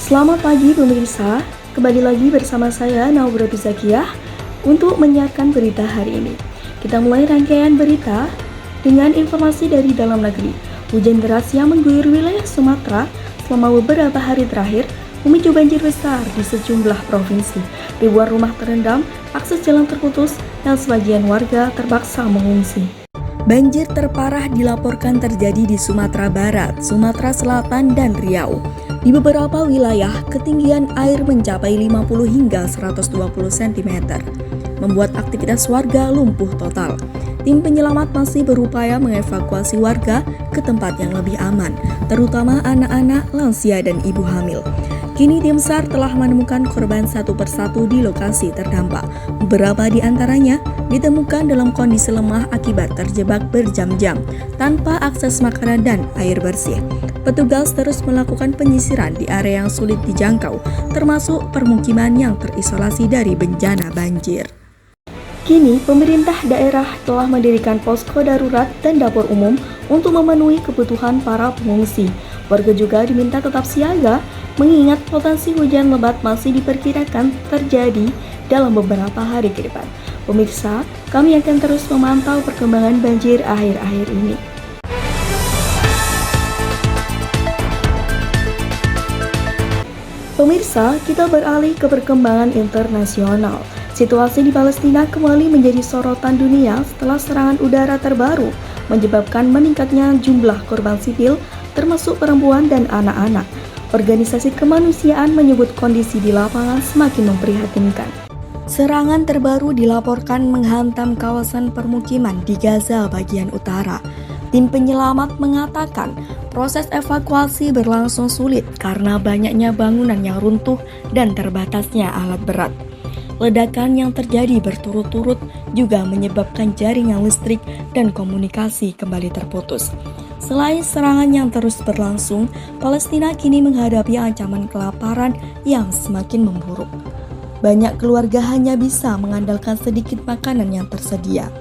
Selamat pagi pemirsa, kembali lagi bersama saya Naura Zakiyah untuk menyiarkan berita hari ini. Kita mulai rangkaian berita dengan informasi dari dalam negeri. Hujan deras yang mengguyur wilayah Sumatera selama beberapa hari terakhir memicu banjir besar di sejumlah provinsi. Ribuan rumah terendam, akses jalan terputus, dan sebagian warga terpaksa mengungsi. Banjir terparah dilaporkan terjadi di Sumatera Barat, Sumatera Selatan, dan Riau. Di beberapa wilayah, ketinggian air mencapai 50 hingga 120 cm, membuat aktivitas warga lumpuh total. Tim penyelamat masih berupaya mengevakuasi warga ke tempat yang lebih aman, terutama anak-anak, lansia, dan ibu hamil. Kini tim SAR telah menemukan korban satu persatu di lokasi terdampak. Beberapa di antaranya ditemukan dalam kondisi lemah akibat terjebak berjam-jam tanpa akses makanan dan air bersih. Petugas terus melakukan penyisiran di area yang sulit dijangkau, termasuk permukiman yang terisolasi dari bencana banjir. Kini, pemerintah daerah telah mendirikan posko darurat dan dapur umum untuk memenuhi kebutuhan para pengungsi. Warga juga diminta tetap siaga, mengingat potensi hujan lebat masih diperkirakan terjadi dalam beberapa hari ke depan. Pemirsa, kami akan terus memantau perkembangan banjir akhir-akhir ini. Pemirsa, kita beralih ke perkembangan internasional. Situasi di Palestina kembali menjadi sorotan dunia setelah serangan udara terbaru menyebabkan meningkatnya jumlah korban sipil, termasuk perempuan dan anak-anak. Organisasi kemanusiaan menyebut kondisi di lapangan semakin memprihatinkan. Serangan terbaru dilaporkan menghantam kawasan permukiman di Gaza bagian utara. Tim penyelamat mengatakan proses evakuasi berlangsung sulit karena banyaknya bangunan yang runtuh dan terbatasnya alat berat. Ledakan yang terjadi berturut-turut juga menyebabkan jaringan listrik dan komunikasi kembali terputus. Selain serangan yang terus berlangsung, Palestina kini menghadapi ancaman kelaparan yang semakin memburuk. Banyak keluarga hanya bisa mengandalkan sedikit makanan yang tersedia.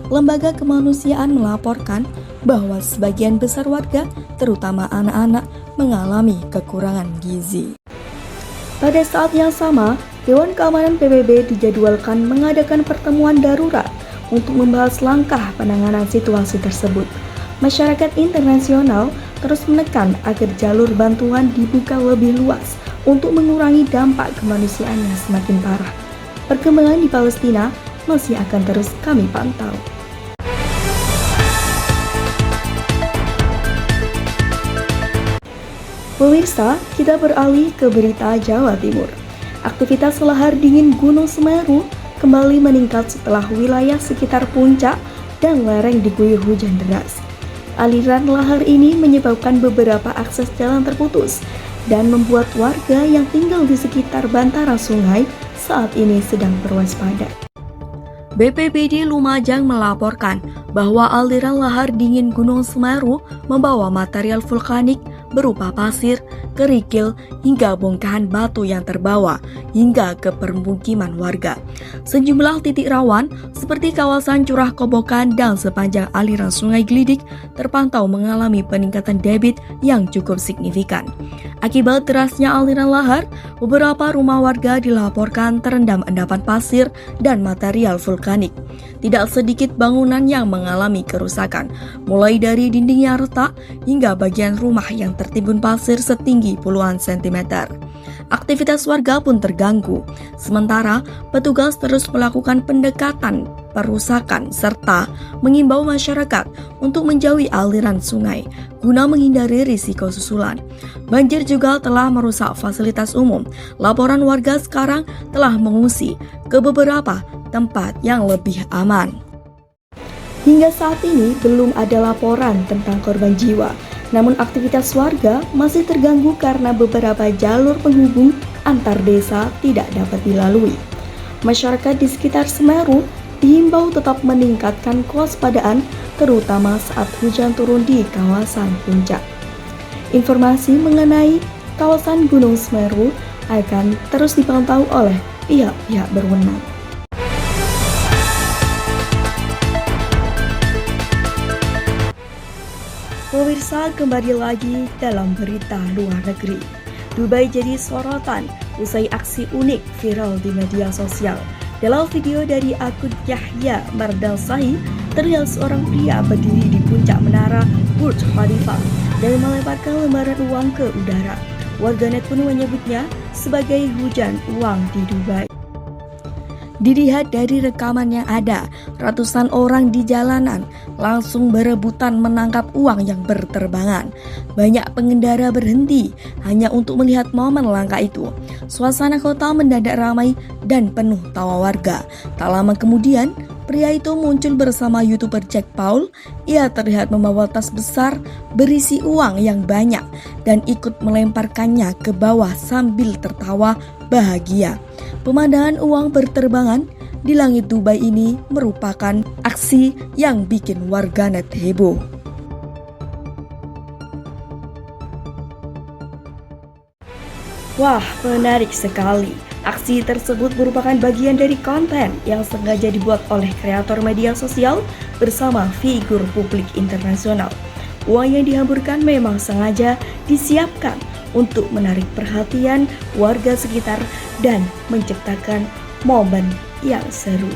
Lembaga kemanusiaan melaporkan bahwa sebagian besar warga, terutama anak-anak, mengalami kekurangan gizi. Pada saat yang sama, Dewan Keamanan PBB dijadwalkan mengadakan pertemuan darurat untuk membahas langkah penanganan situasi tersebut. Masyarakat internasional terus menekan agar jalur bantuan dibuka lebih luas untuk mengurangi dampak kemanusiaan yang semakin parah. Perkembangan di Palestina masih akan terus kami pantau. Pemirsa, kita beralih ke berita Jawa Timur. Aktivitas lahar dingin Gunung Semeru kembali meningkat setelah wilayah sekitar puncak dan lereng diguyur hujan deras. Aliran lahar ini menyebabkan beberapa akses jalan terputus dan membuat warga yang tinggal di sekitar bantaran sungai saat ini sedang berwaspada. BPBD Lumajang melaporkan bahwa aliran lahar dingin Gunung Semeru membawa material vulkanik berupa pasir, kerikil, hingga bongkahan batu yang terbawa hingga ke permukiman warga. Sejumlah titik rawan seperti kawasan Curah Kobokan dan sepanjang aliran Sungai Glidik terpantau mengalami peningkatan debit yang cukup signifikan. Akibat derasnya aliran lahar, beberapa rumah warga dilaporkan terendam endapan pasir dan material vulkanik. Tidak sedikit bangunan yang mengalami kerusakan, mulai dari dinding yang retak hingga bagian rumah yang tertimbun pasir setinggi puluhan sentimeter. Aktivitas warga pun terganggu. Sementara, petugas terus melakukan pendekatan perusakan serta mengimbau masyarakat untuk menjauhi aliran sungai guna menghindari risiko susulan. Banjir juga telah merusak fasilitas umum. Laporan warga sekarang telah mengungsi ke beberapa tempat yang lebih aman. Hingga saat ini belum ada laporan tentang korban jiwa. Namun aktivitas warga masih terganggu karena beberapa jalur penghubung antar desa tidak dapat dilalui. Masyarakat di sekitar Semeru dihimbau tetap meningkatkan kewaspadaan terutama saat hujan turun di kawasan puncak. Informasi mengenai kawasan Gunung Semeru akan terus dipantau oleh pihak-pihak berwenang. Pemirsa, kembali lagi dalam berita luar negeri. Dubai jadi sorotan usai aksi unik viral di media sosial. Dalam video dari akun Yahya Mardalsahi, terlihat seorang pria berdiri di puncak menara Burj Khalifa dan melemparkan lembaran uang ke udara. Warganet pun menyebutnya sebagai hujan uang di Dubai. Dilihat dari rekaman yang ada, ratusan orang di jalanan langsung berebutan menangkap uang yang berterbangan. Banyak pengendara berhenti hanya untuk melihat momen langka itu. Suasana kota mendadak ramai dan penuh tawa warga. Tak lama kemudian, pria itu muncul bersama YouTuber Jack Paul. Ia terlihat membawa tas besar berisi uang yang banyak dan ikut melemparkannya ke bawah sambil tertawa bahagia. Pemandangan uang berterbangan di langit Dubai ini merupakan aksi yang bikin warganet heboh. Wah, menarik sekali. Aksi tersebut merupakan bagian dari konten yang sengaja dibuat oleh kreator media sosial bersama figur publik internasional. Uang yang dihamburkan memang sengaja disiapkan untuk menarik perhatian warga sekitar dan menciptakan momen yang seru.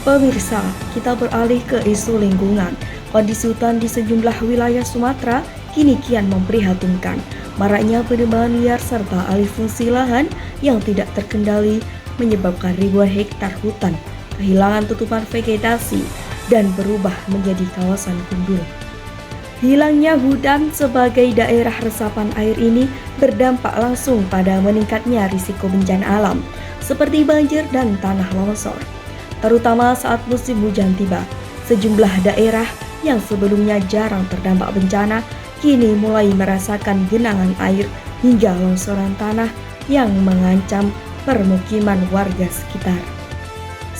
Pemirsa, kita beralih ke isu lingkungan. Kondisi hutan di sejumlah wilayah Sumatera kini kian memprihatinkan. Maraknya penebangan liar serta alih fungsi lahan yang tidak terkendali menyebabkan ribuan hektar hutan kehilangan tutupan vegetasi dan berubah menjadi kawasan gundul. Hilangnya hutan sebagai daerah resapan air ini berdampak langsung pada meningkatnya risiko bencana alam seperti banjir dan tanah longsor. Terutama saat musim hujan tiba, sejumlah daerah yang sebelumnya jarang terdampak bencana kini mulai merasakan genangan air hingga longsoran tanah yang mengancam permukiman warga sekitar.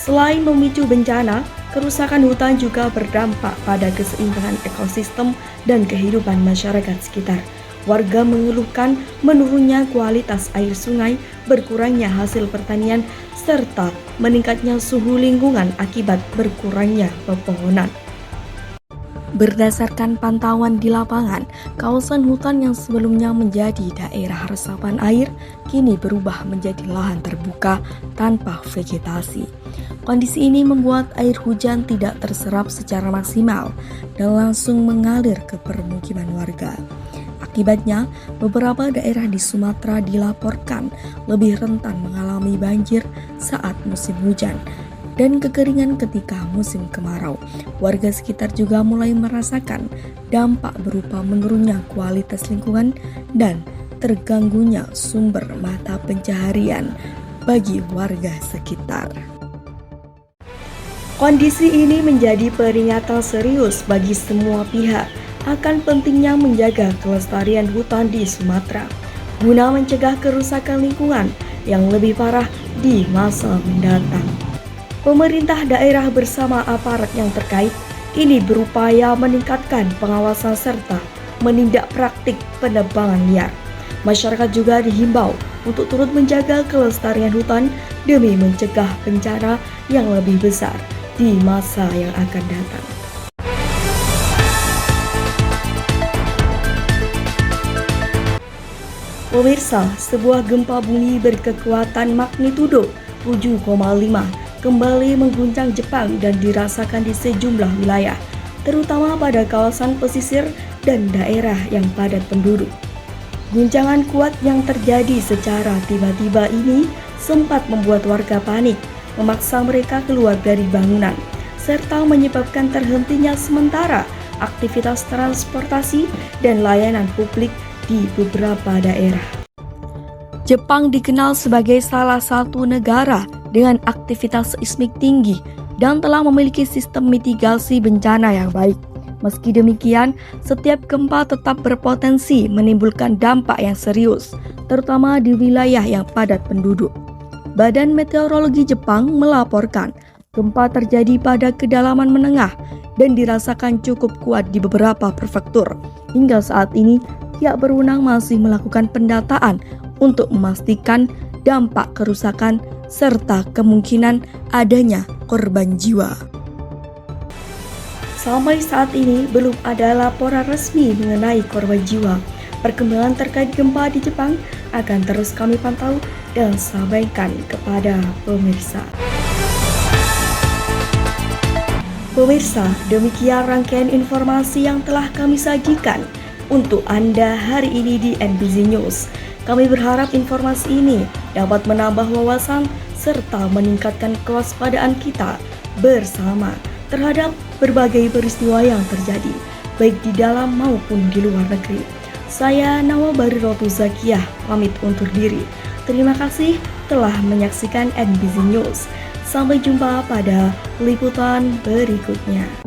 Selain memicu bencana, kerusakan hutan juga berdampak pada keseimbangan ekosistem dan kehidupan masyarakat sekitar. Warga mengeluhkan menurunnya kualitas air sungai, berkurangnya hasil pertanian, serta meningkatnya suhu lingkungan akibat berkurangnya pepohonan. Berdasarkan pantauan di lapangan, kawasan hutan yang sebelumnya menjadi daerah resapan air kini berubah menjadi lahan terbuka tanpa vegetasi. Kondisi ini membuat air hujan tidak terserap secara maksimal dan langsung mengalir ke permukiman warga. Akibatnya, beberapa daerah di Sumatera dilaporkan lebih rentan mengalami banjir saat musim hujan dan kekeringan ketika musim kemarau. Warga sekitar juga mulai merasakan dampak berupa menurunnya kualitas lingkungan dan terganggunya sumber mata pencaharian bagi warga sekitar. Kondisi ini menjadi peringatan serius bagi semua pihak akan pentingnya menjaga kelestarian hutan di Sumatera guna mencegah kerusakan lingkungan yang lebih parah di masa mendatang. Pemerintah daerah bersama aparat yang terkait ini berupaya meningkatkan pengawasan serta menindak praktik penebangan liar. Masyarakat juga dihimbau untuk turut menjaga kelestarian hutan demi mencegah bencana yang lebih besar di masa yang akan datang. Pemirsa, sebuah gempa bumi berkekuatan magnitudo 7,5 kembali mengguncang Jepang dan dirasakan di sejumlah wilayah, terutama pada kawasan pesisir dan daerah yang padat penduduk. Guncangan kuat yang terjadi secara tiba-tiba ini sempat membuat warga panik, memaksa mereka keluar dari bangunan, serta menyebabkan terhentinya sementara aktivitas transportasi dan layanan publik di beberapa daerah. Jepang dikenal sebagai salah satu negara dengan aktivitas seismik tinggi dan telah memiliki sistem mitigasi bencana yang baik. Meski demikian, setiap gempa tetap berpotensi menimbulkan dampak yang serius, terutama di wilayah yang padat penduduk. Badan Meteorologi Jepang melaporkan gempa terjadi pada kedalaman menengah dan dirasakan cukup kuat di beberapa prefektur. Hingga saat ini, pihak berwenang masih melakukan pendataan untuk memastikan dampak kerusakan serta kemungkinan adanya korban jiwa. Sampai saat ini belum ada laporan resmi mengenai korban jiwa. Perkembangan terkait gempa di Jepang akan terus kami pantau dan sampaikan kepada pemirsa. Pemirsa, demikian rangkaian informasi yang telah kami sajikan untuk Anda hari ini di NBZ News. Kami berharap informasi ini dapat menambah wawasan serta meningkatkan kewaspadaan kita bersama terhadap berbagai peristiwa yang terjadi, baik di dalam maupun di luar negeri. Saya Nawa Barirotu Zakiyah pamit undur diri. Terima kasih telah menyaksikan NBZ News. Sampai jumpa pada liputan berikutnya.